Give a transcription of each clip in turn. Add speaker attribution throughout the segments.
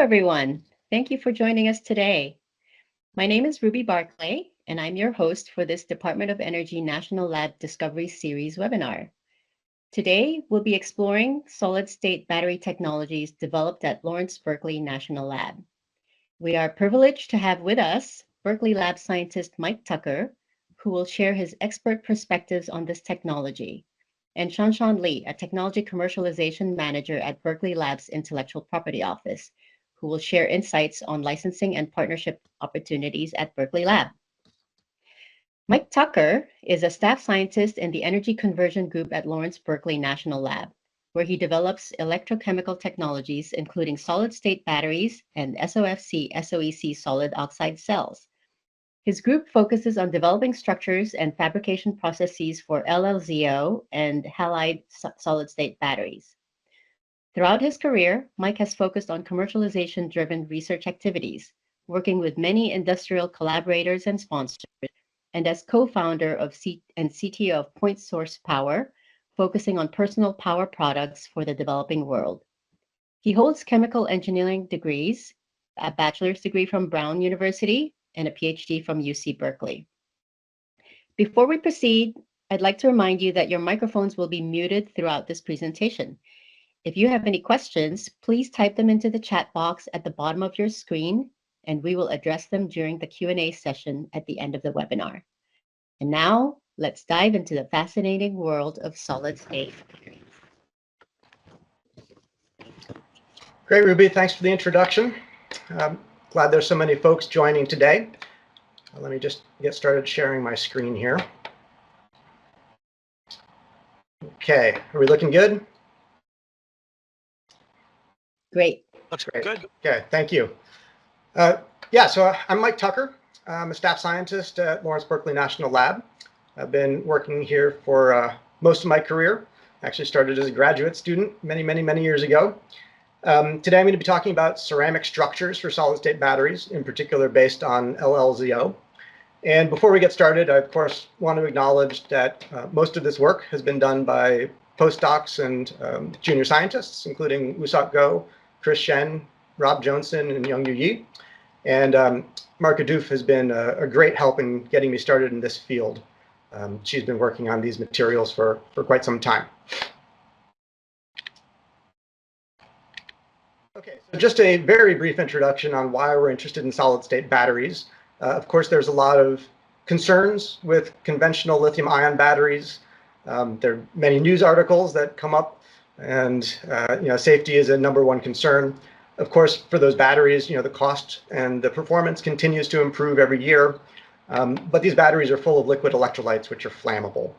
Speaker 1: everyone. Thank you for joining us today. My name is Ruby Barclay, and I'm your host for this Department of Energy National Lab Discovery Series webinar. Today, we'll be exploring solid-state battery technologies developed at Lawrence Berkeley National Lab. We are privileged to have with us Berkeley Lab scientist Mike Tucker, who will share his expert perspectives on this technology, and Shanshan Lee, a technology commercialization manager at Berkeley Lab's Intellectual Property Office, who will share insights on licensing and partnership opportunities at Berkeley Lab. Mike Tucker is a staff scientist in the Energy Conversion Group at Lawrence Berkeley National Lab, where he develops electrochemical technologies, including solid-state batteries and SOFC/SOEC solid oxide cells. His group focuses on developing structures and fabrication processes for LLZO and halide solid-state batteries. Throughout his career, Mike has focused on commercialization-driven research activities, working with many industrial collaborators and sponsors, and as co-founder of and CTO of Point Source Power, focusing on personal power products for the developing world. He holds chemical engineering degrees, a bachelor's degree from Brown University, and a PhD from UC Berkeley. Before we proceed, I'd like to remind you that your microphones will be muted throughout this presentation. If you have any questions, please type them into the chat box at the bottom of your screen, and we will address them during the Q&A session at the end of the webinar. And now, let's dive into the fascinating world of solid-state batteries.
Speaker 2: Great, Ruby. Thanks for the introduction. Glad there's so many folks joining today. Let me just get started sharing my screen here. Okay, are we looking good?
Speaker 1: Great.
Speaker 3: Looks great. Good.
Speaker 2: Okay, thank you. So I'm Mike Tucker. I'm a staff scientist at Lawrence Berkeley National Lab. I've been working here for most of my career. Actually started as a graduate student many years ago. Today I'm going to be talking about ceramic structures for solid-state batteries, in particular based on LLZO. And before we get started, I of course want to acknowledge that most of this work has been done by postdocs and junior scientists, including Woo-Sok Go, Chris Shen, Rob Johnson, and Young Yu Yi. And Marka Doof has been a great help in getting me started in this field. She's been working on these materials for quite some time. Okay, so just a very brief introduction on why we're interested in solid-state batteries. Of course, there's a lot of concerns with conventional lithium-ion batteries. There are many news articles that come up, and safety is a #1 concern. Of course, for those batteries, the cost and the performance continues to improve every year, but these batteries are full of liquid electrolytes, which are flammable.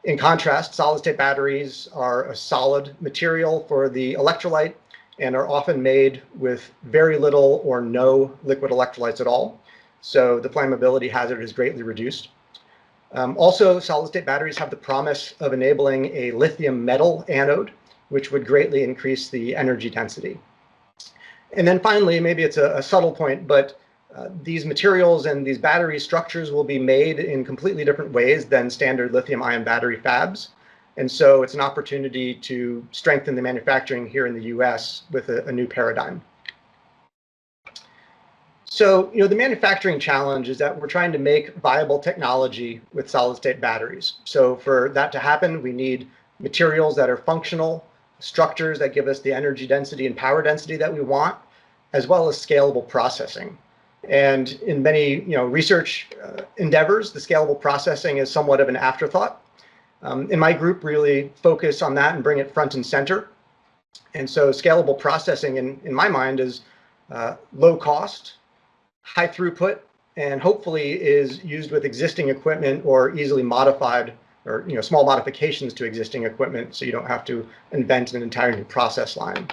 Speaker 2: In contrast, solid-state batteries are a solid material for the electrolyte and are often made with very little or no liquid electrolytes at all. So the flammability hazard is greatly reduced. Also, solid-state batteries have the promise of enabling a lithium metal anode, which would greatly increase the energy density. And then finally, maybe it's a subtle point, but these materials and these battery structures will be made in completely different ways than standard lithium-ion battery fabs. And so it's an opportunity to strengthen the manufacturing here in the US with a new paradigm. So, the manufacturing challenge is that we're trying to make viable technology with solid-state batteries. So for that to happen, we need materials that are functional, structures that give us the energy density and power density that we want, as well as scalable processing. And in many research endeavors, the scalable processing is somewhat of an afterthought. In my group, really focus on that and bring it front and center. And so scalable processing, in my mind, is low cost, high throughput, and hopefully is used with existing equipment or easily modified, or small modifications to existing equipment, so you don't have to invent an entire new process line.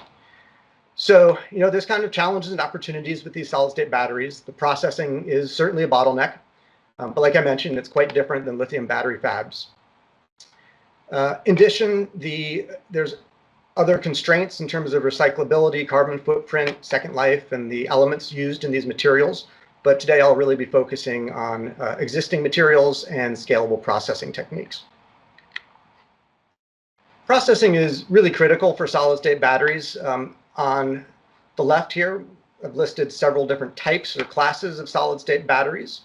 Speaker 2: So there's kind of challenges and opportunities with these solid-state batteries. The processing is certainly a bottleneck, but like I mentioned, it's quite different than lithium battery fabs. In addition, there's other constraints in terms of recyclability, carbon footprint, second life, and the elements used in these materials. But today I'll really be focusing on existing materials and scalable processing techniques. Processing is really critical for solid-state batteries. On the left here, I've listed several different types or classes of solid-state batteries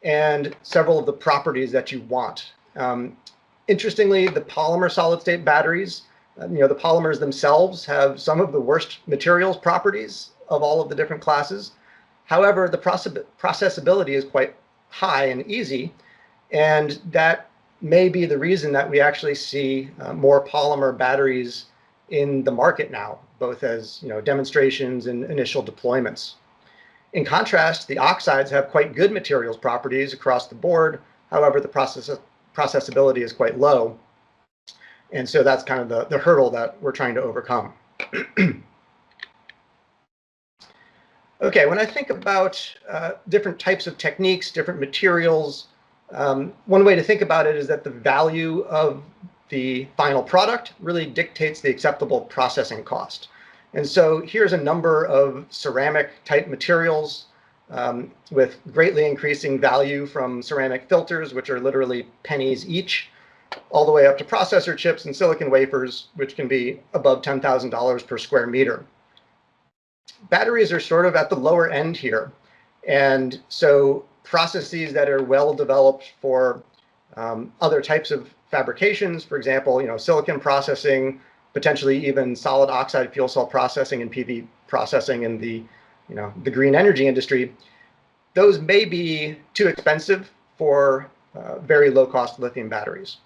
Speaker 2: and several of the properties that you want. Interestingly, the polymer solid-state batteries, the polymers themselves have some of the worst materials properties of all of the different classes. However, the processability is quite high and easy, and that may be the reason that we actually see more polymer batteries in the market now, both as demonstrations and initial deployments. In contrast, the oxides have quite good materials properties across the board. However, the processability is quite low. And so that's kind of the hurdle that we're trying to overcome. Okay, when I think about different types of techniques, different materials, one way to think about it is that the value of the final product really dictates the acceptable processing cost. And so here's a number of ceramic type materials with greatly increasing value, from ceramic filters, which are literally pennies each, all the way up to processor chips and silicon wafers, which can be above $10,000 per square meter. Batteries are sort of at the lower end here. And so processes that are well developed for other types of fabrications, for example, silicon processing, potentially even solid oxide fuel cell processing and PV processing in the green energy industry, those may be too expensive for very low cost lithium batteries.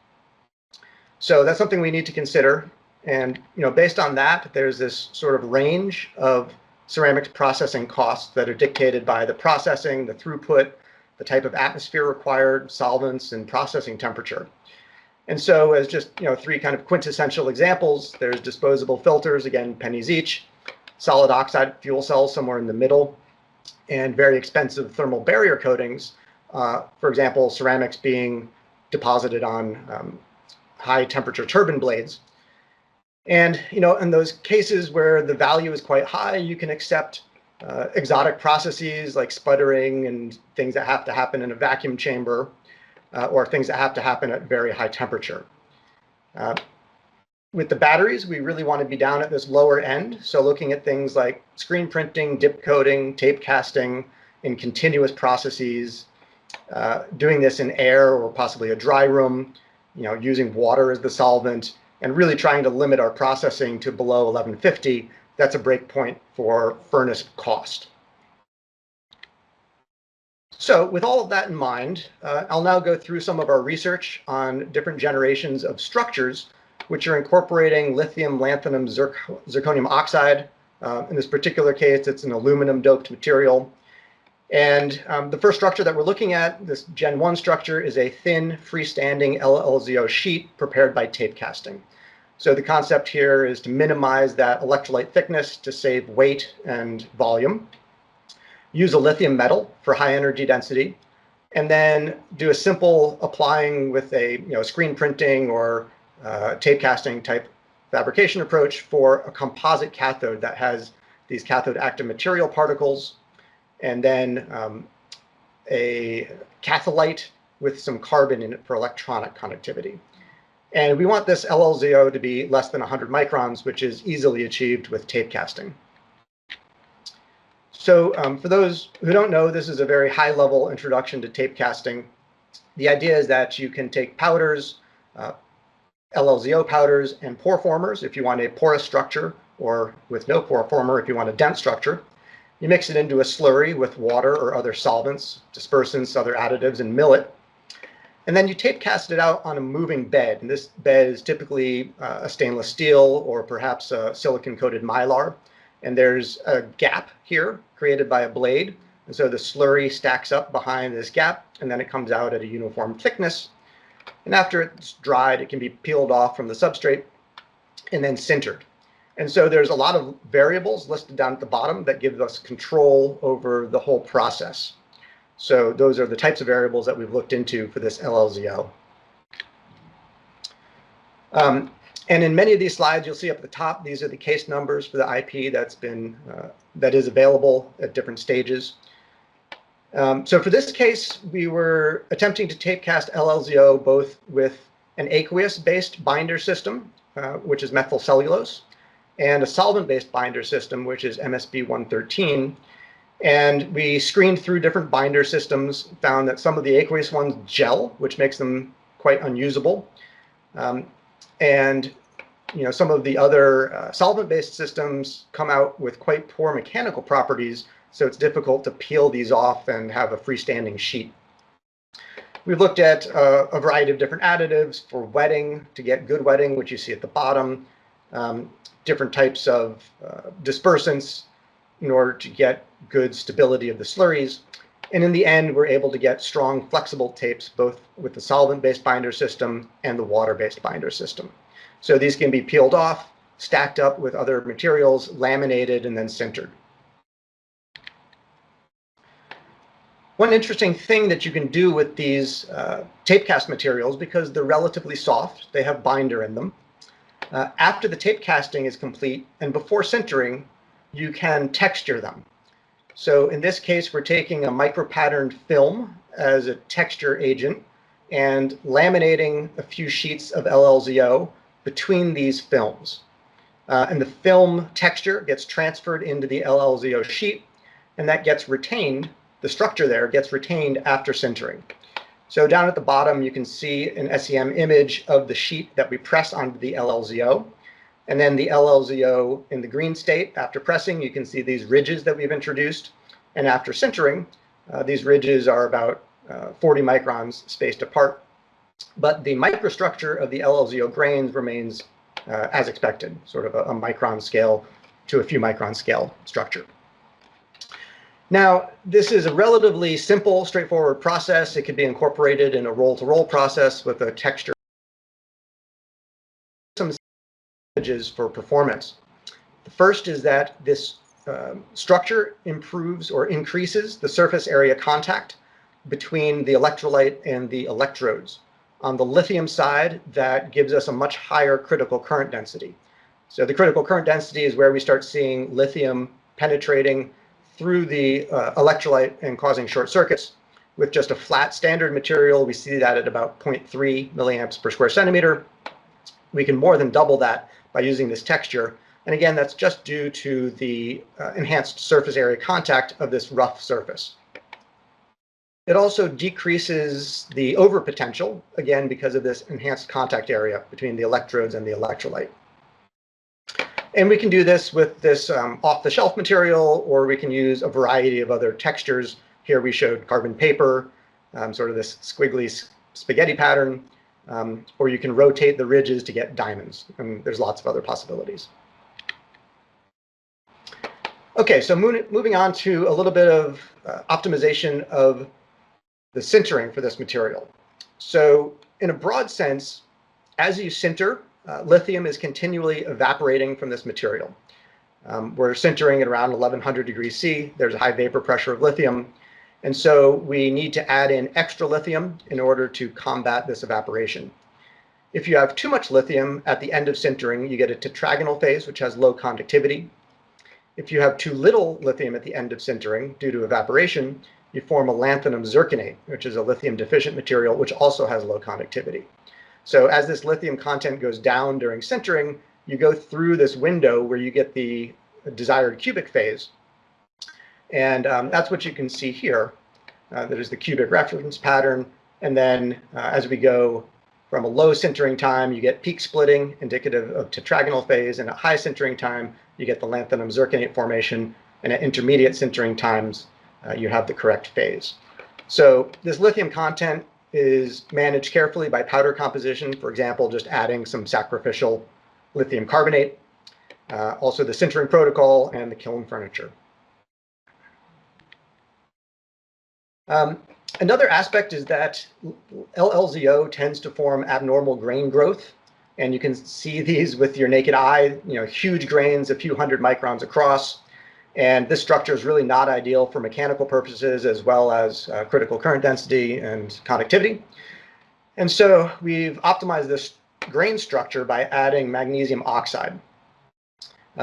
Speaker 2: So that's something we need to consider. And based on that, there's this sort of range of ceramics processing costs that are dictated by the processing, the throughput, the type of atmosphere required, solvents, and processing temperature. And so as just three kind of quintessential examples, there's disposable filters, again, pennies each, solid oxide fuel cells somewhere in the middle, and very expensive thermal barrier coatings, for example, ceramics being deposited on high temperature turbine blades. And in those cases where the value is quite high, you can accept exotic processes like sputtering and things that have to happen in a vacuum chamber, or things that have to happen at very high temperature. With the batteries, we really want to be down at this lower end. So looking at things like screen printing, dip coating, tape casting in continuous processes, doing this in air or possibly a dry room, using water as the solvent, and really trying to limit our processing to below 1150. That's a break point for furnace cost. So with all of that in mind, I'll now go through some of our research on different generations of structures which are incorporating lithium lanthanum zirconium oxide. In this particular case, it's an aluminum doped material. And the first structure that we're looking at, this Gen 1 structure, is a thin freestanding LLZO sheet prepared by tape casting. So the concept here is to minimize that electrolyte thickness to save weight and volume. Use a lithium metal for high energy density, and then do a simple applying with a screen printing or tape casting type fabrication approach for a composite cathode that has these cathode active material particles, and then a catholyte with some carbon in it for electronic conductivity. And we want this LLZO to be less than 100 microns, which is easily achieved with tape casting. So for those who don't know, this is a very high-level introduction to tape casting. The idea is that you can take powders, LLZO powders, and pore formers if you want a porous structure, or with no pore former if you want a dense structure. You mix it into a slurry with water or other solvents, dispersants, other additives, and mill it. And then you tape cast it out on a moving bed. And this bed is typically a stainless steel or perhaps a silicon-coated mylar. And there's a gap here created by a blade. And so the slurry stacks up behind this gap, and then it comes out at a uniform thickness. And after it's dried, it can be peeled off from the substrate and then sintered. And so there's a lot of variables listed down at the bottom that give us control over the whole process. So those are the types of variables that we've looked into for this LLZO. And in many of these slides, you'll see up at the top, these are the case numbers for the IP that is available at different stages. So for this case, we were attempting to tape cast LLZO both with an aqueous-based binder system, which is methyl cellulose, and a solvent-based binder system, which is MSB 113. And we screened through different binder systems, found that some of the aqueous ones gel, which makes them quite unusable. And some of the other solvent-based systems come out with quite poor mechanical properties, so it's difficult to peel these off and have a freestanding sheet. We've looked at a variety of different additives for wetting to get good wetting, which you see at the bottom, different types of dispersants in order to get good stability of the slurries. And in the end, we're able to get strong, flexible tapes, both with the solvent-based binder system and the water-based binder system. So these can be peeled off, stacked up with other materials, laminated, and then sintered. One interesting thing that you can do with these tape cast materials, because they're relatively soft, they have binder in them. After the tape casting is complete and before sintering, you can texture them. So in this case, we're taking a micro-patterned film as a texture agent and laminating a few sheets of LLZO between these films. And the film texture gets transferred into the LLZO sheet, and that gets retained. The structure there gets retained after sintering. So down at the bottom, you can see an SEM image of the sheet that we press onto the LLZO. And then the LLZO in the green state, after pressing, you can see these ridges that we've introduced. And after sintering, these ridges are about 40 microns spaced apart. But the microstructure of the LLZO grains remains as expected, sort of a micron scale to a few micron scale structure. Now, this is a relatively simple, straightforward process. It could be incorporated in a roll-to-roll process with a texture. Some advantages for performance. The first is that this structure improves or increases the surface area contact between the electrolyte and the electrodes. On the lithium side, that gives us a much higher critical current density. So the critical current density is where we start seeing lithium penetrating through the electrolyte and causing short circuits. With just a flat standard material, we see that at about 0.3 milliamps per square centimeter. We can more than double that by using this texture. And again, that's just due to the enhanced surface area contact of this rough surface. It also decreases the overpotential, again, because of this enhanced contact area between the electrodes and the electrolyte. And we can do this with this off-the-shelf material, or we can use a variety of other textures. Here we showed carbon paper, sort of this squiggly spaghetti pattern, or you can rotate the ridges to get diamonds. And there's lots of other possibilities. Okay, so moving on to a little bit of optimization of the sintering for this material. So in a broad sense, as you sinter, lithium is continually evaporating from this material. We're sintering at around 1100 degrees C. There's a high vapor pressure of lithium. And so we need to add in extra lithium in order to combat this evaporation. If you have too much lithium at the end of sintering, you get a tetragonal phase, which has low conductivity. If you have too little lithium at the end of sintering due to evaporation, you form a lanthanum zirconate, which is a lithium deficient material, which also has low conductivity. So as this lithium content goes down during sintering, you go through this window where you get the desired cubic phase. And that's what you can see here. There's the cubic reference pattern. And then as we go from a low sintering time, you get peak splitting, indicative of tetragonal phase. And at high sintering time, you get the lanthanum zirconate formation. And at intermediate sintering times, you have the correct phase. So this lithium content is managed carefully by powder composition, for example, just adding some sacrificial lithium carbonate, also the sintering protocol and the kiln furniture. Another aspect is that LLZO tends to form abnormal grain growth, and you can see these with your naked eye, huge grains, a few hundred microns across. And this structure is really not ideal for mechanical purposes as well as critical current density and conductivity. And so we've optimized this grain structure by adding magnesium oxide.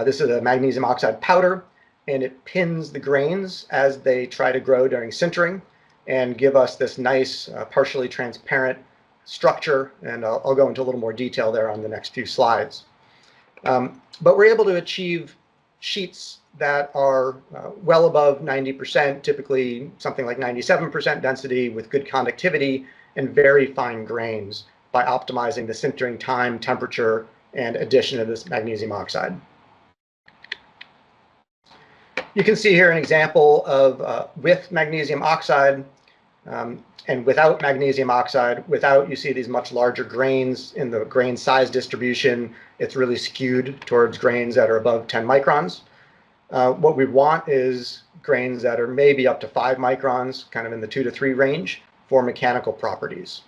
Speaker 2: This is a magnesium oxide powder, and it pins the grains as they try to grow during sintering and give us this nice partially transparent structure. And I'll go into a little more detail there on the next few slides. But we're able to achieve sheets that are well above 90%, typically something like 97% density with good conductivity and very fine grains by optimizing the sintering time, temperature, and addition of this magnesium oxide. You can see here an example of with magnesium oxide and without magnesium oxide. Without, you see these much larger grains in the grain size distribution. It's really skewed towards grains that are above 10 microns. What we want is grains that are maybe up to 5 microns, kind of in the 2 to 3 range for mechanical properties.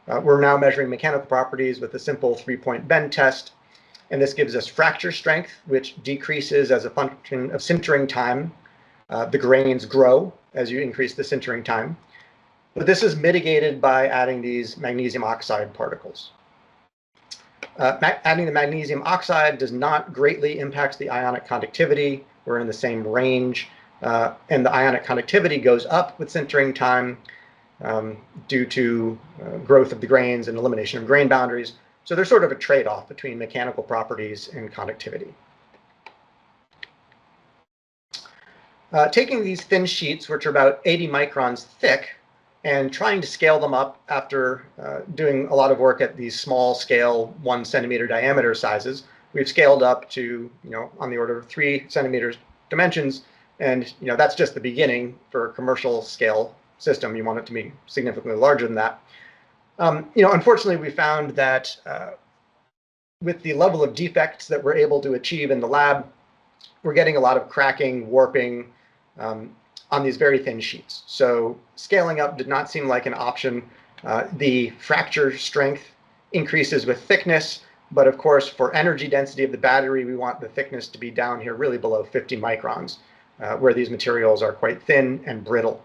Speaker 2: We're now measuring mechanical properties with a simple 3-point bend test. And this gives us fracture strength, which decreases as a function of sintering time. The grains grow as you increase the sintering time. But this is mitigated by adding these magnesium oxide particles. Adding the magnesium oxide does not greatly impact the ionic conductivity. We're in the same range. And the ionic conductivity goes up with sintering time due to growth of the grains and elimination of grain boundaries. So there's sort of a trade-off between mechanical properties and conductivity. Taking these thin sheets, which are about 80 microns thick, and trying to scale them up after doing a lot of work at these small scale 1 centimeter diameter sizes, we've scaled up to, on the order of 3 centimeters dimensions. And, that's just the beginning for a commercial scale system. You want it to be significantly larger than that. Unfortunately, we found that with the level of defects that we're able to achieve in the lab, we're getting a lot of cracking, warping on these very thin sheets. So scaling up did not seem like an option. The fracture strength increases with thickness, but of course, for energy density of the battery, we want the thickness to be down here really below 50 microns, where these materials are quite thin and brittle.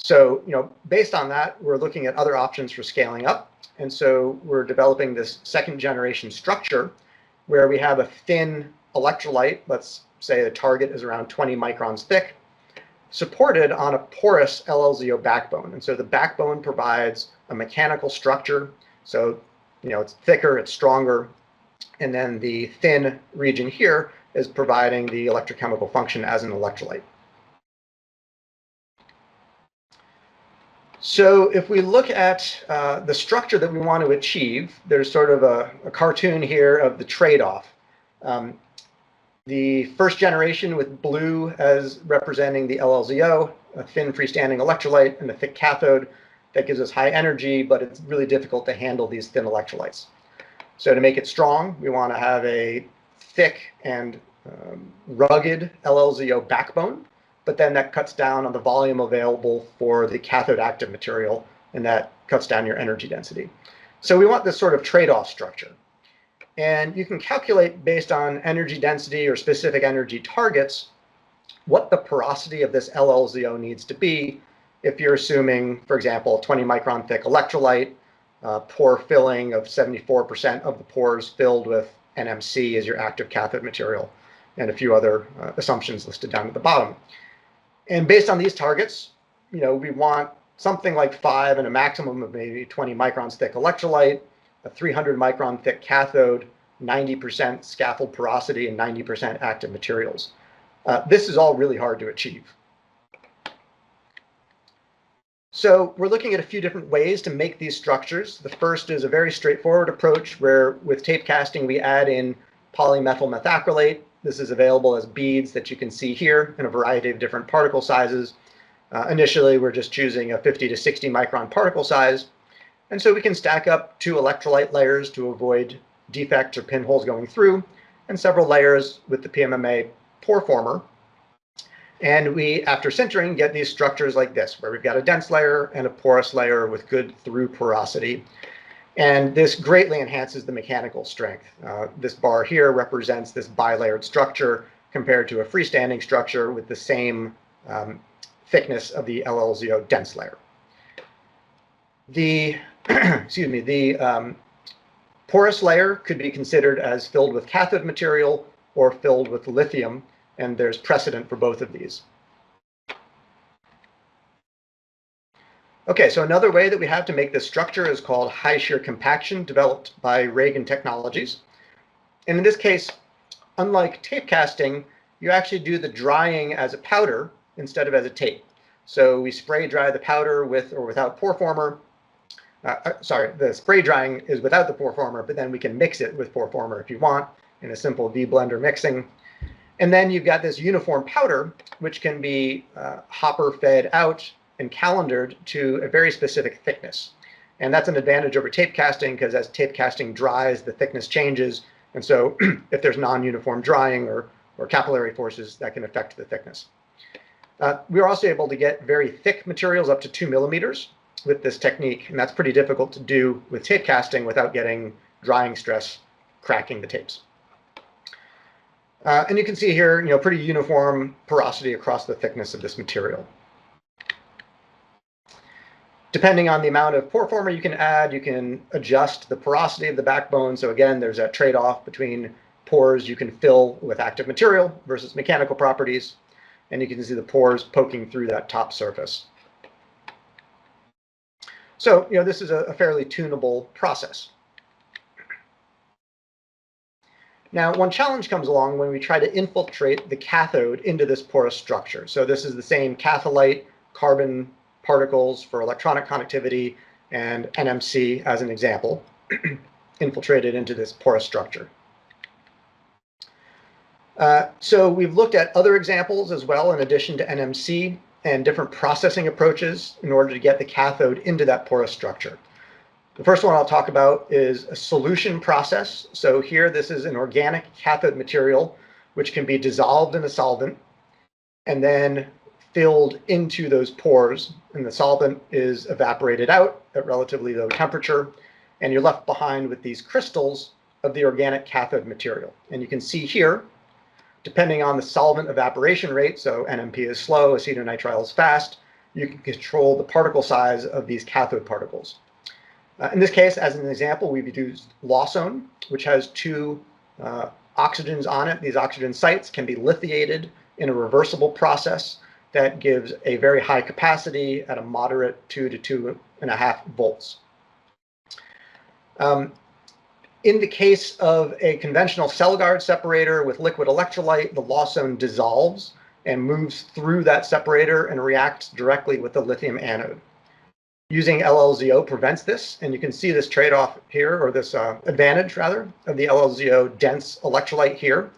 Speaker 2: So, based on that, we're looking at other options for scaling up. And so we're developing this second generation structure where we have a thin electrolyte, let's say the target is around 20 microns thick, supported on a porous LLZO backbone. And so the backbone provides a mechanical structure. So, it's thicker, it's stronger. And then the thin region here is providing the electrochemical function as an electrolyte. So if we look at the structure that we want to achieve, there's sort of a cartoon here of the trade-off. The first generation with blue as representing the LLZO, a thin freestanding electrolyte, and a thick cathode that gives us high energy, but it's really difficult to handle these thin electrolytes. So to make it strong, we want to have a thick and rugged LLZO backbone, but then that cuts down on the volume available for the cathode active material, and that cuts down your energy density. So we want this sort of trade-off structure. And you can calculate based on energy density or specific energy targets what the porosity of this LLZO needs to be if you're assuming, for example, 20 micron thick electrolyte, pore filling of 74% of the pores filled with NMC as your active cathode material, and a few other assumptions listed down at the bottom. And based on these targets, we want something like 5 and a maximum of maybe 20 microns thick electrolyte, a 300 micron thick cathode, 90% scaffold porosity, and 90% active materials. This is all really hard to achieve. So we're looking at a few different ways to make these structures. The first is a very straightforward approach where with tape casting, we add in polymethyl methacrylate. This is available as beads that you can see here in a variety of different particle sizes. Initially, we're just choosing a 50 to 60 micron particle size. And so we can stack up 2 electrolyte layers to avoid defects or pinholes going through, and several layers with the PMMA pore former. And we, after sintering, get these structures like this, where we've got a dense layer and a porous layer with good through porosity. And this greatly enhances the mechanical strength. This bar here represents this bilayered structure compared to a freestanding structure with the same thickness of the LLZO dense layer. The, the porous layer could be considered as filled with cathode material or filled with lithium, and there's precedent for both of these. Okay, so another way that we have to make this structure is called high shear compaction, developed by Reagan Technologies. And in this case, unlike tape casting, you actually do the drying as a powder instead of as a tape. So we spray dry the powder with or without pore former. Sorry, the spray drying is without the pore former, but then we can mix it with pore former if you want in a simple V-blender mixing. And then you've got this uniform powder, which can be hopper fed out and calendared to a very specific thickness. And that's an advantage over tape casting, because as tape casting dries, the thickness changes. And so if there's non-uniform drying or capillary forces, that can affect the thickness. We are also able to get very thick materials up to 2 millimeters with this technique, and that's pretty difficult to do with tape casting without getting drying stress cracking the tapes. And you can see here, pretty uniform porosity across the thickness of this material. Depending on the amount of pore former you can add, you can adjust the porosity of the backbone. So again, there's a trade-off between pores you can fill with active material versus mechanical properties. And you can see the pores poking through that top surface. So, this is a fairly tunable process. Now, one challenge comes along when we try to infiltrate the cathode into this porous structure. So this is the same catholyte carbon particles for electronic conductivity and NMC as an example, infiltrated into this porous structure. So we've looked at other examples as well, in addition to NMC, and different processing approaches in order to get the cathode into that porous structure. The first one I'll talk about is a solution process. So here, this is an organic cathode material, which can be dissolved in a solvent and then filled into those pores. And the solvent is evaporated out at relatively low temperature, and you're left behind with these crystals of the organic cathode material. And you can see here, depending on the solvent evaporation rate, so NMP is slow, acetonitrile is fast, you can control the particle size of these cathode particles. In this case, as an example, we've used Lawsone, which has 2 oxygens on it. These oxygen sites can be lithiated in a reversible process that gives a very high capacity at a moderate 2 to 2.5 volts. In the case of a conventional cell guard separator with liquid electrolyte, the Lawsone dissolves and moves through that separator and reacts directly with the lithium anode. Using LLZO prevents this, and you can see this trade-off here, or this advantage rather, of the LLZO dense electrolyte here.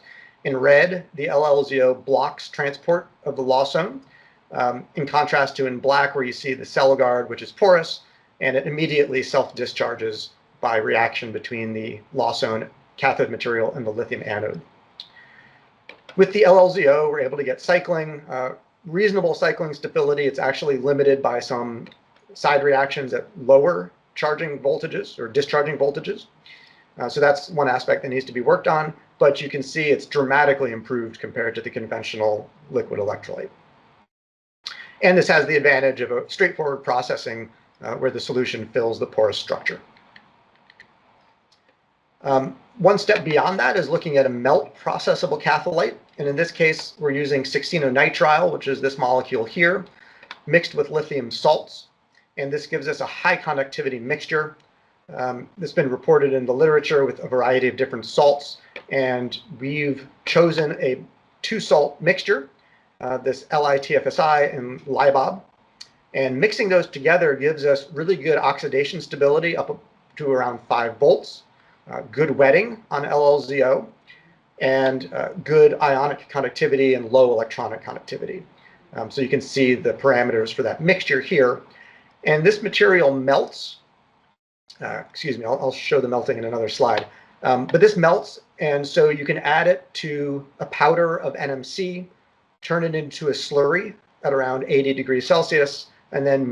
Speaker 2: In red, the LLZO blocks transport of the Lawsone, in contrast to in black, where you see the cell guard, which is porous, and it immediately self-discharges by reaction between the Lawsone cathode material and the lithium anode. With the LLZO, we're able to get cycling, reasonable cycling stability. It's actually limited by some side reactions at lower charging voltages or discharging voltages. So that's one aspect that needs to be worked on, but you can see it's dramatically improved compared to the conventional liquid electrolyte. And this has the advantage of a straightforward processing where the solution fills the porous structure. One step beyond that is looking at a melt processable catholyte. And in this case, we're using succinonitrile, which is this molecule here, mixed with lithium salts. And this gives us a high conductivity mixture. This has been reported in the literature with a variety of different salts. And we've chosen a 2-salt mixture, this LiTFSI and LiBob. And mixing those together gives us really good oxidation stability up to around 5 volts. Good wetting on LLZO, and good ionic conductivity and low electronic conductivity. So you can see the parameters for that mixture here. And this material melts. Excuse me, I'll show the melting in another slide. But this melts, and so you can add it to a powder of NMC, turn it into a slurry at around 80 degrees Celsius, and then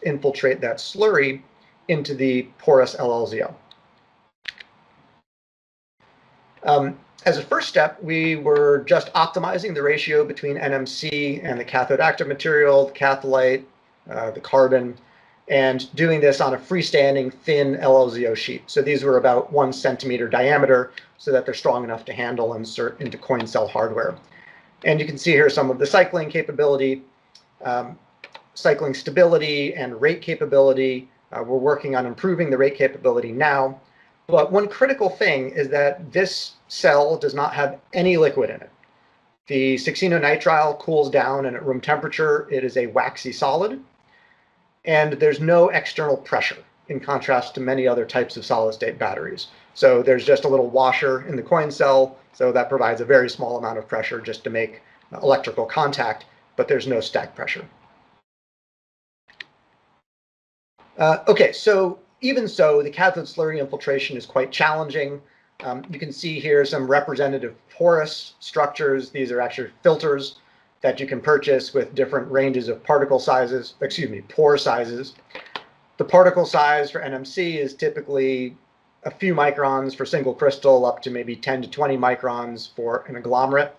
Speaker 2: infiltrate that slurry into the porous LLZO. As a first step, we were just optimizing the ratio between NMC and the cathode active material, the catholyte, the carbon, and doing this on a freestanding thin LLZO sheet. So these were about 1 centimeter diameter so that they're strong enough to handle and insert into coin cell hardware. And you can see here some of the cycling capability, cycling stability and rate capability. We're working on improving the rate capability now. But one critical thing is that this cell does not have any liquid in it. The succinonitrile cools down, and at room temperature, it is a waxy solid. And there's no external pressure, in contrast to many other types of solid-state batteries. So there's just a little washer in the coin cell, so that provides a very small amount of pressure just to make electrical contact, but there's no stack pressure. Okay, so even so, the cathode slurry infiltration is quite challenging. You can see here some representative porous structures. These are actually filters that you can purchase with different ranges of particle sizes, pore sizes. The particle size for NMC is typically a few microns for single crystal, up to maybe 10 to 20 microns for an agglomerate.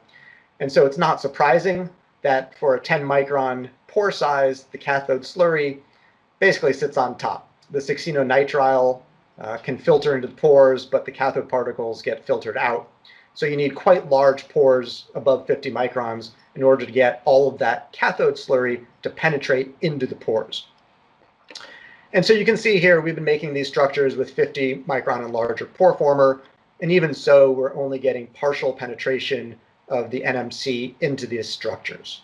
Speaker 2: And so it's not surprising that for a 10 micron pore size, the cathode slurry basically sits on top. The succinonitrile can filter into the pores, but the cathode particles get filtered out. So you need quite large pores above 50 microns in order to get all of that cathode slurry to penetrate into the pores. And so you can see here, we've been making these structures with 50 micron and larger pore former, and even so, we're only getting partial penetration of the NMC into these structures.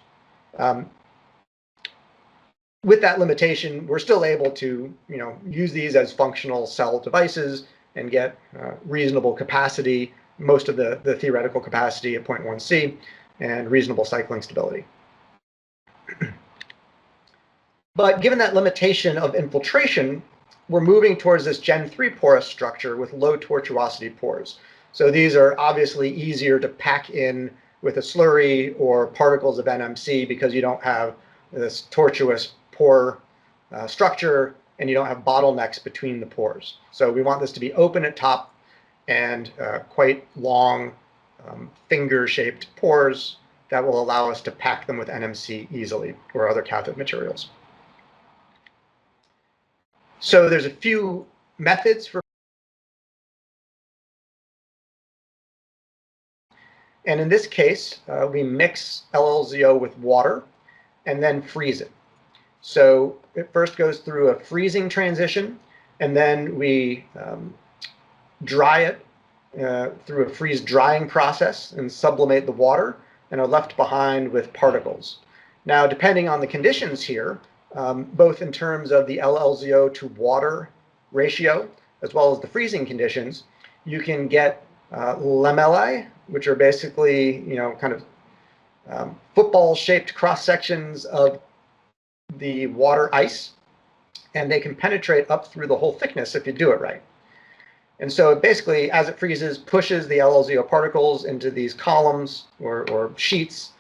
Speaker 2: With that limitation, we're still able to, use these as functional cell devices and get reasonable capacity, most of the theoretical capacity at 0.1 C, and reasonable cycling stability. But given that limitation of infiltration, we're moving towards this Gen 3 porous structure with low tortuosity pores. So these are obviously easier to pack in with a slurry or particles of NMC because you don't have this tortuous pore structure and you don't have bottlenecks between the pores. So we want this to be open at top and quite long finger-shaped pores that will allow us to pack them with NMC easily or other cathode materials. So there's a few methods for, and in this case, we mix LLZO with water and then freeze it. So it first goes through a freezing transition, and then we dry it through a freeze drying process and sublimate the water, and are left behind with particles. Now, depending on the conditions here, both in terms of the LLZO to water ratio, as well as the freezing conditions, you can get lamellae, which are basically, kind of football-shaped cross-sections of the water ice, and they can penetrate up through the whole thickness if you do it right. And so basically, as it freezes, pushes the LLZO particles into these columns or sheets,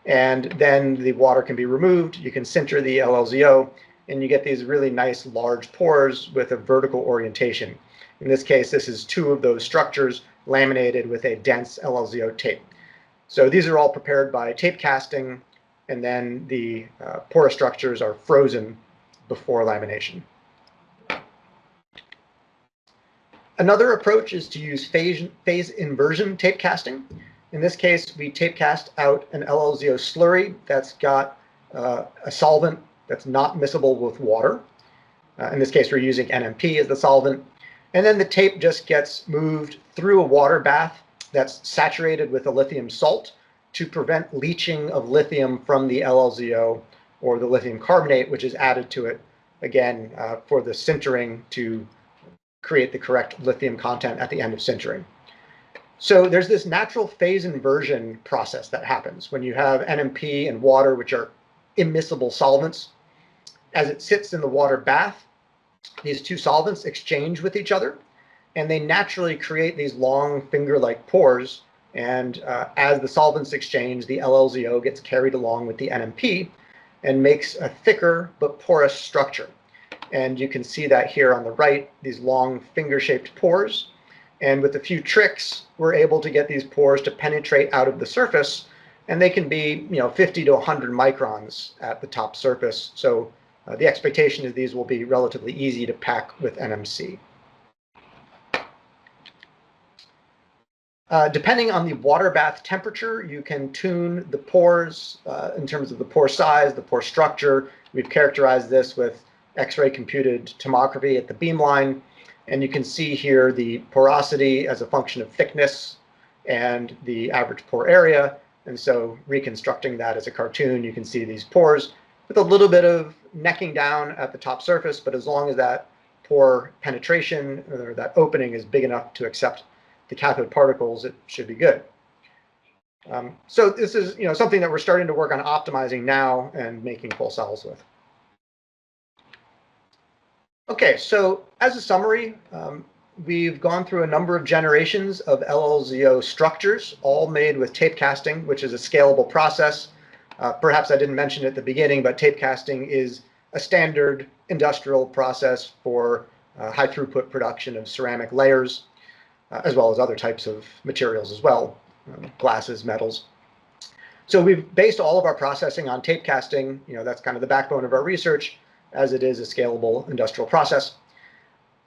Speaker 2: and then the water can be removed. You can sinter the LLZO, and you get these really nice large pores with a vertical orientation. In this case, this is two of those structures laminated with a dense LLZO tape. So these are all prepared by tape casting, and then the porous structures are frozen before lamination. Another approach is to use phase inversion tape casting. In this case, we tape cast out an LLZO slurry that's got a solvent that's not miscible with water. In this case, we're using NMP as the solvent. And then the tape just gets moved through a water bath that's saturated with a lithium salt to prevent leaching of lithium from the LLZO or the lithium carbonate, which is added to it, again, for the sintering to create the correct lithium content at the end of sintering. So there's this natural phase inversion process that happens when you have NMP and water, which are immiscible solvents. As it sits in the water bath, these two solvents exchange with each other, and they naturally create these long finger-like pores. And as the solvents exchange, the LLZO gets carried along with the NMP and makes a thicker but porous structure. And you can see that here on the right, these long finger-shaped pores. And with a few tricks, we're able to get these pores to penetrate out of the surface, and they can be 50 to 100 microns at the top surface. So the expectation is these will be relatively easy to pack with NMC. Depending on the water bath temperature, you can tune the pores in terms of the pore size, the pore structure. We've characterized this with X-ray computed tomography at the beamline. And you can see here the porosity as a function of thickness and the average pore area. And so reconstructing that as a cartoon, you can see these pores with a little bit of necking down at the top surface, but as long as that pore penetration or that opening is big enough to accept the cathode particles, it should be good. So this is something that we're starting to work on optimizing now and making full cells with. Okay, so as a summary, we've gone through a number of generations of LLZO structures, all made with tape casting, which is a scalable process. Perhaps I didn't mention at the beginning, but tape casting is a standard industrial process for high throughput production of ceramic layers, as well as other types of materials as well, glasses, metals. So we've based all of our processing on tape casting. That's kind of the backbone of our research, as it is a scalable industrial process.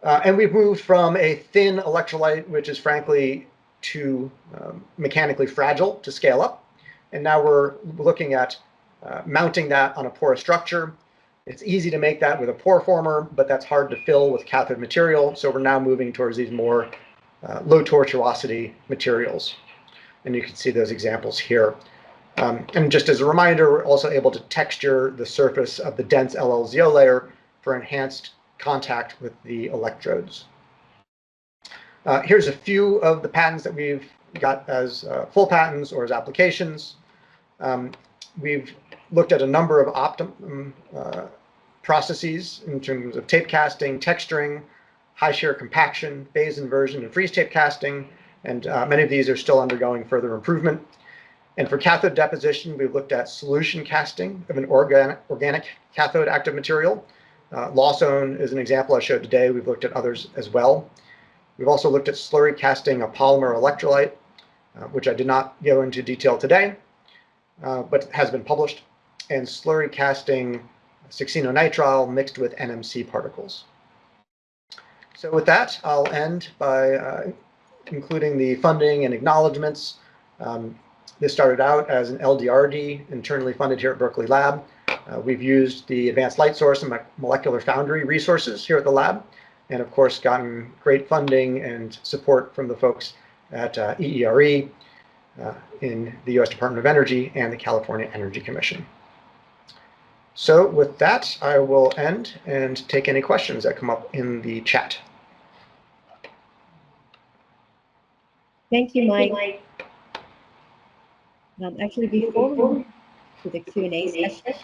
Speaker 2: And we've moved from a thin electrolyte, which is frankly too mechanically fragile to scale up. And now we're looking at mounting that on a porous structure. It's easy to make that with a pore former, but that's hard to fill with cathode material. So we're now moving towards these more low tortuosity materials. And you can see those examples here. And just as a reminder, we're also able to texture the surface of the dense LLZO layer for enhanced contact with the electrodes. Here's a few of the patents that we've got as full patents or as applications. We've looked at a number of optimum processes in terms of tape casting, texturing, high shear compaction, phase inversion, and freeze tape casting, and many of these are still undergoing further improvement. And for cathode deposition, we've looked at solution casting of an organic cathode active material. Lawsone is an example I showed today. We've looked at others as well. We've also looked at slurry casting a polymer electrolyte, which I did not go into detail today, but has been published, and slurry casting succinonitrile mixed with NMC particles. So with that, I'll end by including the funding and acknowledgements. This started out as an LDRD internally funded here at Berkeley Lab. We've used the Advanced Light Source and Molecular Foundry resources here at the lab, and of course gotten great funding and support from the folks at EERE in the US Department of Energy and the California Energy Commission. So with that, I will end and take any questions that come up in the chat.
Speaker 1: Thank you, Mike. Actually, before we move to the Q&A session,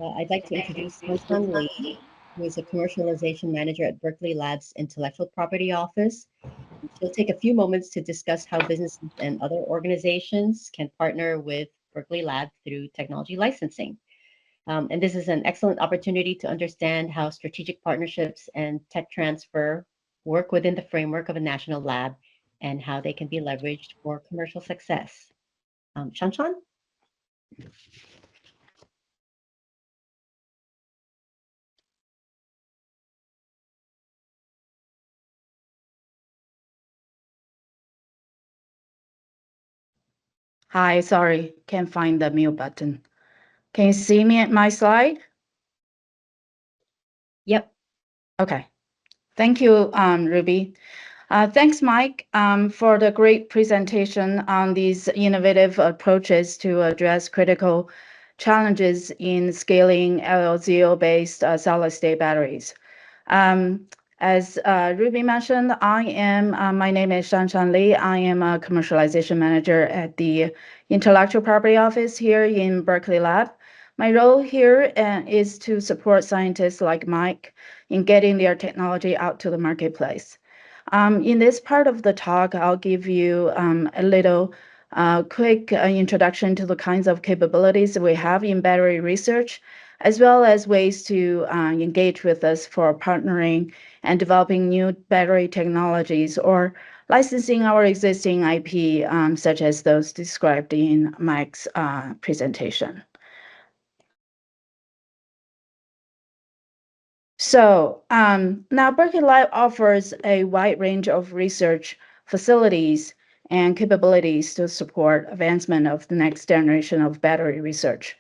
Speaker 1: I'd like to introduce Shanshan Lee, who is a commercialization manager at Berkeley Lab's Intellectual Property Office. She'll take a few moments to discuss how businesses and other organizations can partner with Berkeley Lab through technology licensing. And this is an excellent opportunity to understand how strategic partnerships and tech transfer work within the framework of a national lab and how they can be leveraged for commercial success. Shanshan?
Speaker 3: Hi, sorry, can't find the mute button. Can you see me at my slide?
Speaker 1: Yep.
Speaker 3: Okay. Thank you, Ruby. Thanks, Mike, for the great presentation on these innovative approaches to address critical challenges in scaling LLZO-based solid-state batteries. As Ruby mentioned, my name is Shanshan Lee. I am a commercialization manager at the Intellectual Property Office here in Berkeley Lab. My role here is to support scientists like Mike in getting their technology out to the marketplace. In this part of the talk, I'll give you a little quick introduction to the kinds of capabilities we have in battery research, as well as ways to engage with us for partnering and developing new battery technologies or licensing our existing IP, such as those described in Mike's presentation. So now Berkeley Lab offers a wide range of research facilities and capabilities to support advancement of the next generation of battery research.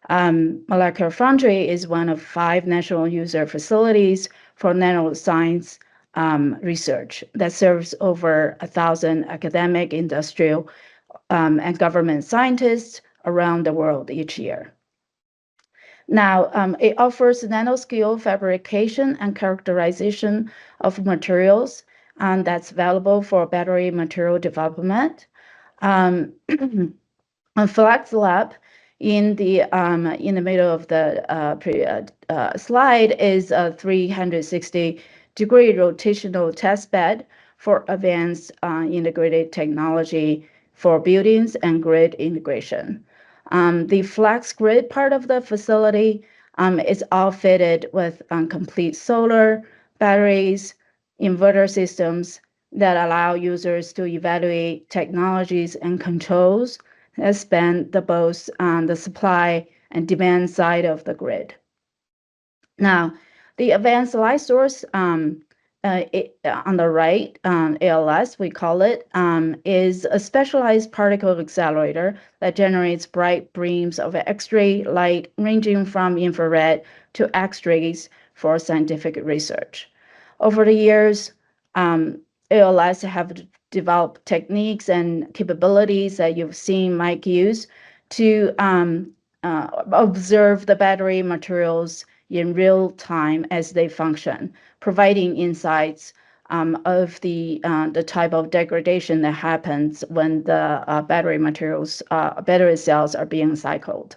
Speaker 3: Molecular Foundry is one of 5 national user facilities for nanoscience research that serves over 1,000 academic, industrial, and government scientists around the world each year. Now, it offers nanoscale fabrication and characterization of materials that's available for battery material development. On Flex Lab, in the middle of the slide is a 360-degree rotational test bed for advanced integrated technology for buildings and grid integration. The flex grid part of the facility is all fitted with complete solar, batteries, inverter systems that allow users to evaluate technologies and controls that span both the supply and demand side of the grid. Now, the advanced light source on the right, ALS, we call it, is a specialized particle accelerator that generates bright beams of X-ray light ranging from infrared to X-rays for scientific research. Over the years, ALS have developed techniques and capabilities that you've seen Mike use to observe the battery materials in real time as they function, providing insights of the type of degradation that happens when the battery cells are being cycled.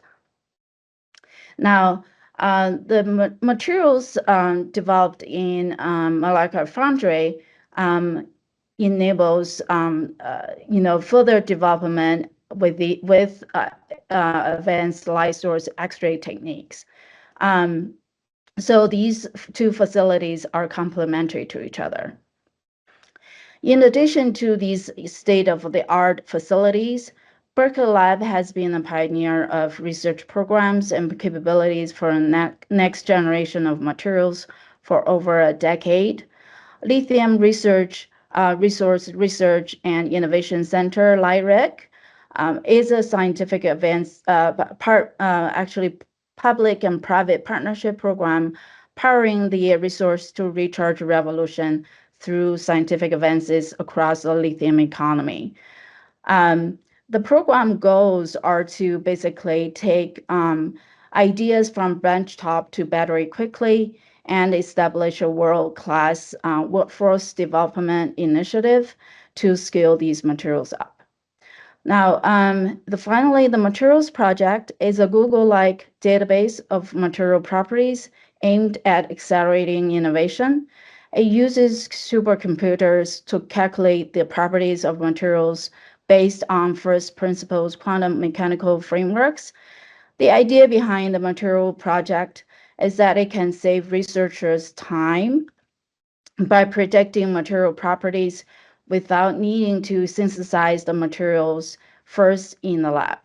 Speaker 3: Now, the materials developed in molecular foundry enables further development with advanced light source X-ray techniques. So these two facilities are complementary to each other. In addition to these state-of-the-art facilities, Berkeley Lab has been a pioneer of research programs and capabilities for next generation of materials for over a decade. Lithium Resource and Innovation Center, LIRIC, is a scientific actually public and private partnership program powering the resource to recharge revolution through scientific advances across the lithium economy. The program goals are to basically take ideas from benchtop to battery quickly and establish a world-class workforce development initiative to scale these materials up. Now, finally, the materials project is a Google-like database of material properties aimed at accelerating innovation. It uses supercomputers to calculate the properties of materials based on first principles quantum mechanical frameworks. The idea behind the material project is that it can save researchers time by predicting material properties without needing to synthesize the materials first in the lab.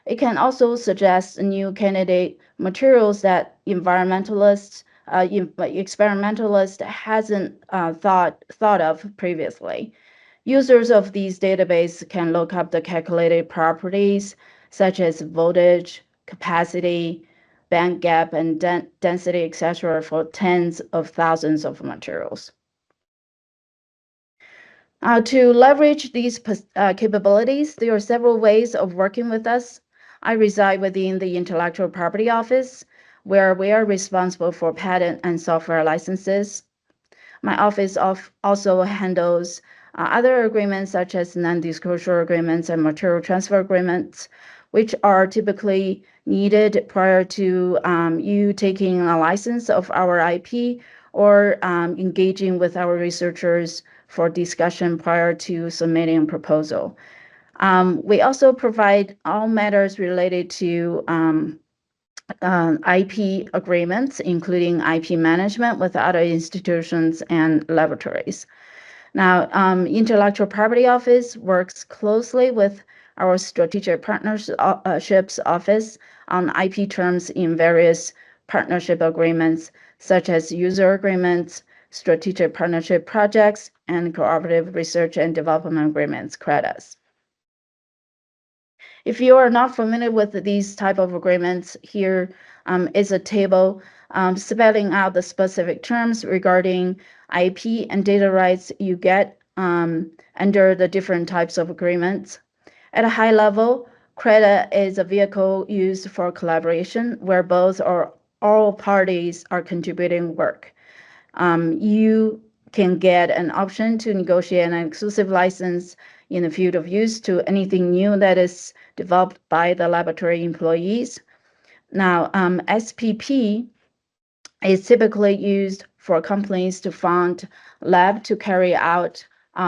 Speaker 3: It can also suggest new candidate materials that experimentalists hasn't thought of previously. Users of these databases can look up the calculated properties such as voltage, capacity, band gap, and density, etc., for tens of thousands of materials. To leverage these capabilities, there are several ways of working with us. I reside within the Intellectual Property Office, where we are responsible for patent and software licenses. My office also handles other agreements such as non-disclosure agreements and material transfer agreements, which are typically needed prior to you taking a license of our IP or engaging with our researchers for discussion prior to submitting a proposal. We also provide all matters related to IP agreements, including IP management with other institutions and laboratories. Now, Intellectual Property Office works closely with our Strategic Partnerships Office on IP terms in various partnership agreements, such as user agreements, strategic partnership projects, and cooperative research and development agreements, CREDAs. If you are not familiar with these type of agreements, here is a table spelling out the specific terms regarding IP and data rights you get under the different types of agreements. At a high level, CREDA is a vehicle used for collaboration where both or all parties are contributing work. You can get an option to negotiate an exclusive license in the field of use to anything new that is developed by the laboratory employees. Now, SPP is typically used for companies to fund lab to carry out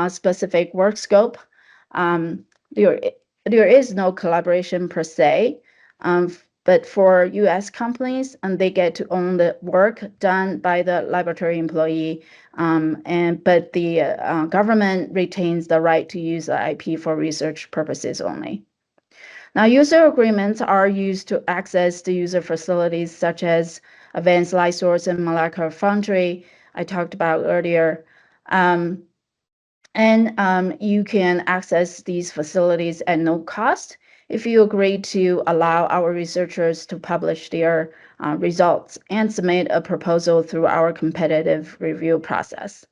Speaker 3: specific work scope. There is no collaboration per se, but for US companies, and they get to own the work done by the laboratory employee, but the government retains the right to use the IP for research purposes only. Now, user agreements are used to access the user facilities such as Advanced Light Source and Molecular Foundry I talked about earlier. You can access these facilities at no cost if you agree to allow our researchers to publish their results and submit a proposal through our competitive review process.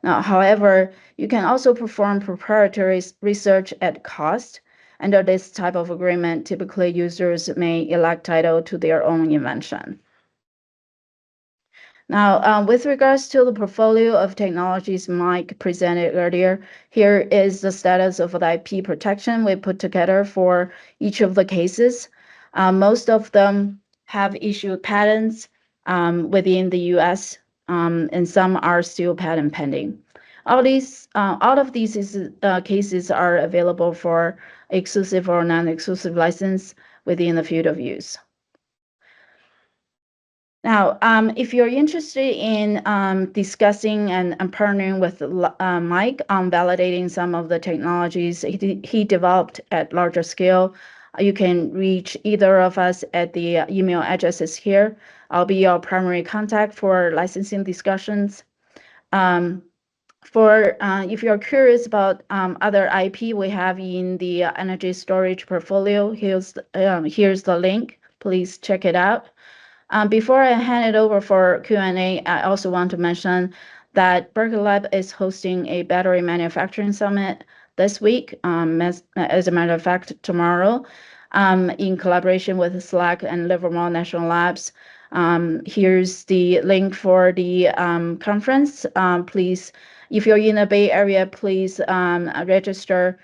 Speaker 3: Now, however, you can also perform proprietary research at cost. Under this type of agreement, typically users may elect title to their own invention. Now, with regards to the portfolio of technologies Mike presented earlier, here is the status of the IP protection we put together for each of the cases. Most of them have issued patents within the US, and some are still patent pending. All of these cases are available for exclusive or non-exclusive license within the field of use. Now, if you're interested in discussing and partnering with Mike on validating some of the technologies he developed at larger scale, you can reach either of us at the email addresses here. I'll be your primary contact for licensing discussions. If you're curious about other IP we have in the energy storage portfolio, here's the link. Please check it out. Before I hand it over for Q&A, I also want to mention that Berkeley Lab is hosting a battery manufacturing summit this week, as a matter of fact, tomorrow, in collaboration with SLAC and Livermore National Labs. Here's the link for the conference. Please, if you're in the Bay Area, please register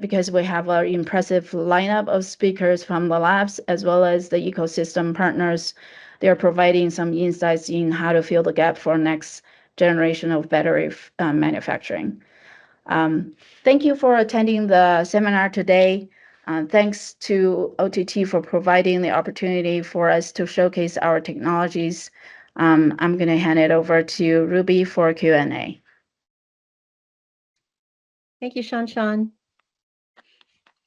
Speaker 3: because we have an impressive lineup of speakers from the labs as well as the ecosystem partners. They're providing some insights in how to fill the gap for next generation of battery manufacturing. Thank you for attending the seminar today. Thanks to OTT for providing the opportunity for us to showcase our technologies. I'm going to hand it over to Ruby for Q&A.
Speaker 1: Thank you, Shan.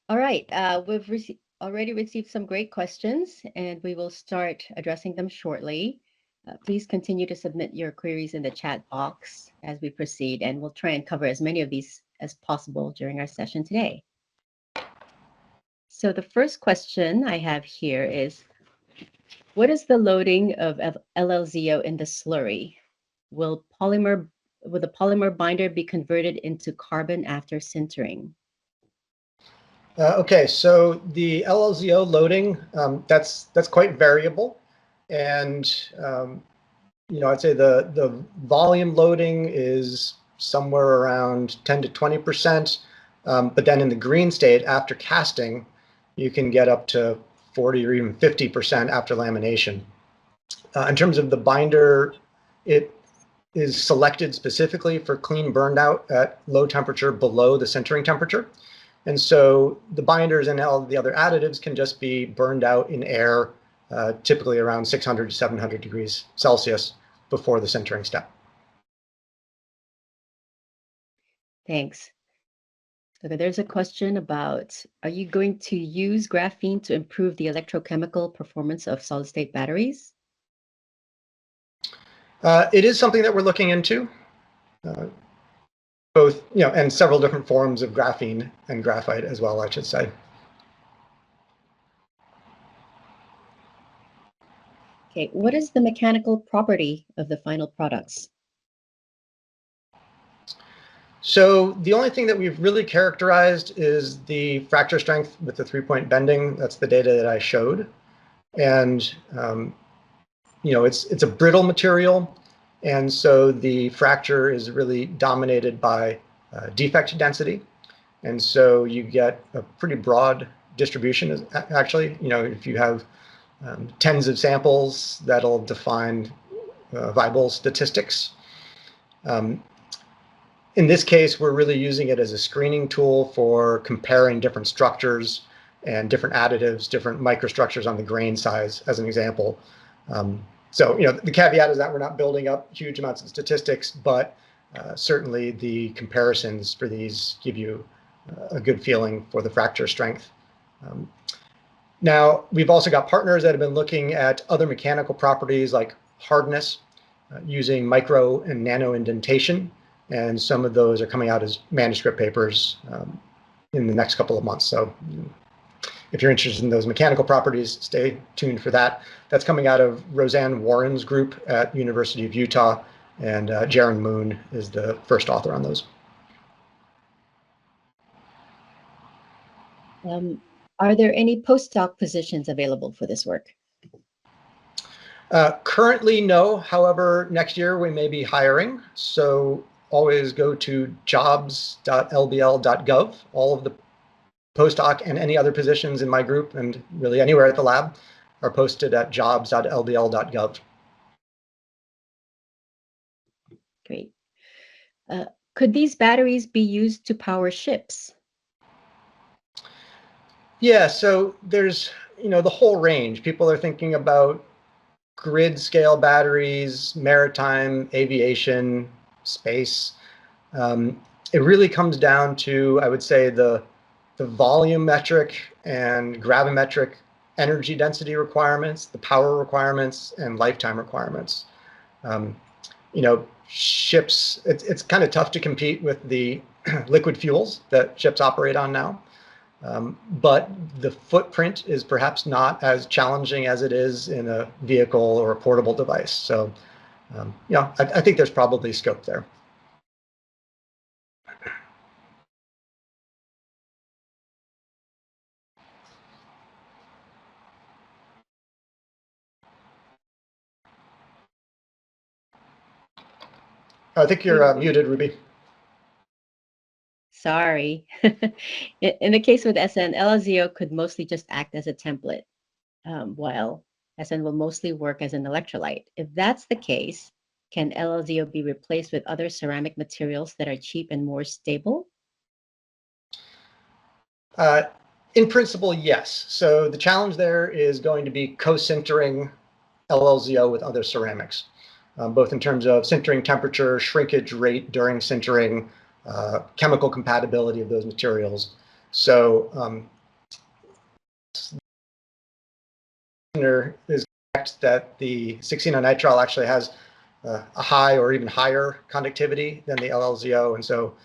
Speaker 1: All right, we've already received some great questions, and we will start addressing them shortly. Please continue to submit your queries in the chat box as we proceed, and we'll try and cover as many of these as possible during our session today. So the first question I have here is, what is the loading of LLZO in the slurry? Will the polymer binder be converted into carbon after sintering?
Speaker 2: Okay, so the LLZO loading, that's quite variable, and I'd say the volume loading is somewhere around 10 to 20%, but then in the green state after casting, you can get up to 40 or even 50% after lamination. In terms of the binder, it is selected specifically for clean burned out at low temperature below the sintering temperature. And so the binders and all the other additives can just be burned out in air, typically around 600 to 700 degrees Celsius before the sintering step.
Speaker 1: Thanks. Okay, there's a question about, are you going to use graphene to improve the electrochemical performance of solid-state batteries?
Speaker 2: It is something that we're looking into, both, and several different forms of graphene and graphite as well, I should say.
Speaker 1: Okay, what is the mechanical property of the final products?
Speaker 2: So the only thing that we've really characterized is the fracture strength with the 3-point bending. That's the data that I showed. And it's a brittle material, and so the fracture is really dominated by defect density, and so you get a pretty broad distribution. Actually, if you have tens of samples, that'll define viable statistics. In this case, we're really using it as a screening tool for comparing different structures and different additives, different microstructures on the grain size, as an example. So the caveat is that we're not building up huge amounts of statistics, but certainly the comparisons for these give you a good feeling for the fracture strength. Now, we've also got partners that have been looking at other mechanical properties like hardness using micro and nano indentation. And some of those are coming out as manuscript papers in the next couple of months. So if you're interested in those mechanical properties, stay tuned for that. That's coming out of Roseanne Warren's group at University of Utah, and Jaron Moon is the first author on those.
Speaker 1: Are there any postdoc positions available for this work?
Speaker 2: Currently, no. However, next year we may be hiring. So always go to jobs.lbl.gov. All of the postdoc and any other positions in my group, and really anywhere at the lab, are posted at jobs.lbl.gov.
Speaker 1: Great. Could these batteries be used to power ships?
Speaker 2: Yeah, so there's the whole range. People are thinking about grid scale batteries, maritime, aviation, space. It really comes down to, I would say, the volumetric and gravimetric energy density requirements, the power requirements, and lifetime requirements. Ships, it's kind of tough to compete with the liquid fuels that ships operate on now. But the footprint is perhaps not as challenging as it is in a vehicle or a portable device. So, I think there's probably scope there. I think you're muted, Ruby.
Speaker 1: Sorry. In the case with SN, LLZO could mostly just act as a template, while SN will mostly work as an electrolyte. If that's the case, can LLZO be replaced with other ceramic materials that are cheap and more stable?
Speaker 2: In principle, yes. So the challenge there is going to be co-sintering LLZO with other ceramics, both in terms of sintering temperature, shrinkage rate during sintering, chemical compatibility of those materials. So is correct that the 16-nitrile actually has a high or even higher conductivity than the LLZO. And so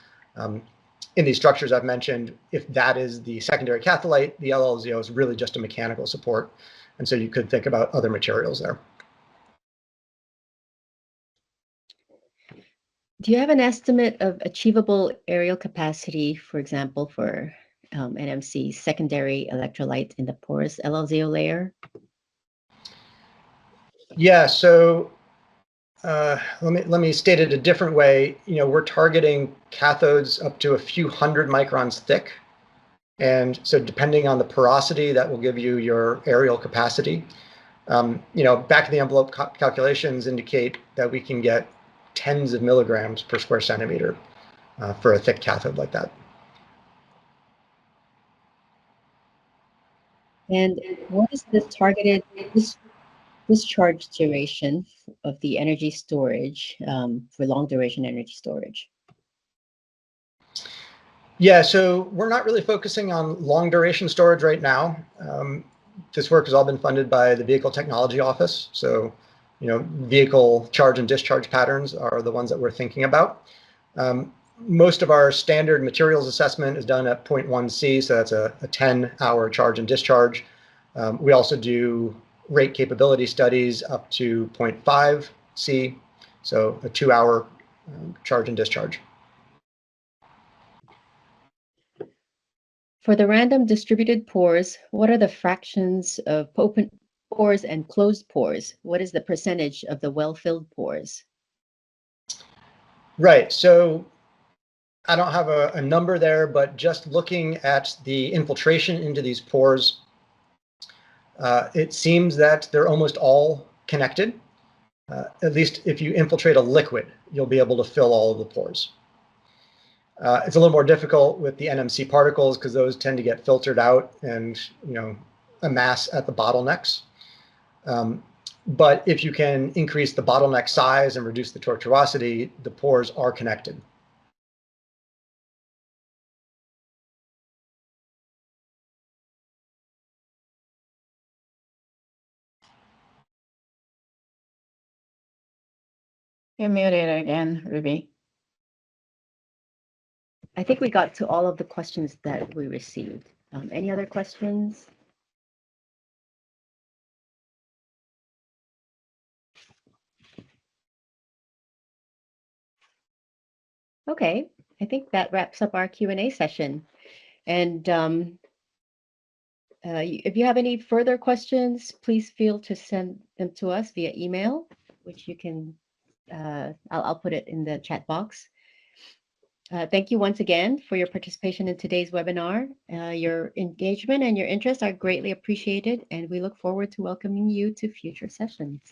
Speaker 2: in these structures I've mentioned, if that is the secondary catholyte, the LLZO is really just a mechanical support. And so you could think about other materials there.
Speaker 1: Do you have an estimate of achievable aerial capacity, for example, for NMC secondary electrolyte in the porous LLZO layer?
Speaker 2: Yeah, so let me state it a different way. We're targeting cathodes up to a few hundred microns thick. And so depending on the porosity, that will give you your aerial capacity. Back of the envelope calculations indicate that we can get tens of milligrams per square centimeter for a thick cathode like that.
Speaker 1: And what is the targeted discharge duration of the energy storage for long duration energy storage?
Speaker 2: Yeah, so we're not really focusing on long duration storage right now. This work has all been funded by the Vehicle Technology Office. So, vehicle charge and discharge patterns are the ones that we're thinking about. Most of our standard materials assessment is done at 0.1 C, so that's a 10-hour charge and discharge. We also do rate capability studies up to 0.5 C, so a 2-hour charge and discharge.
Speaker 1: For the random distributed pores, what are the fractions of open pores and closed pores? What is the percentage of the well-filled pores?
Speaker 2: Right. So I don't have a number there, but just looking at the infiltration into these pores, it seems that they're almost all connected. At least if you infiltrate a liquid, you'll be able to fill all of the pores. It's a little more difficult with the NMC particles because those tend to get filtered out and amass at the bottlenecks. But if you can increase the bottleneck size and reduce the tortuosity, the pores are connected.
Speaker 3: You're muted again, Ruby.
Speaker 1: I think we got to all of the questions that we received. Any other questions? Okay, I think that wraps up our Q&A session. And if you have any further questions, please feel to send them to us via email, which you can, I'll put it in the chat box. Thank you once again for your participation in today's webinar. Your engagement and your interest are greatly appreciated, and we look forward to welcoming you to future sessions.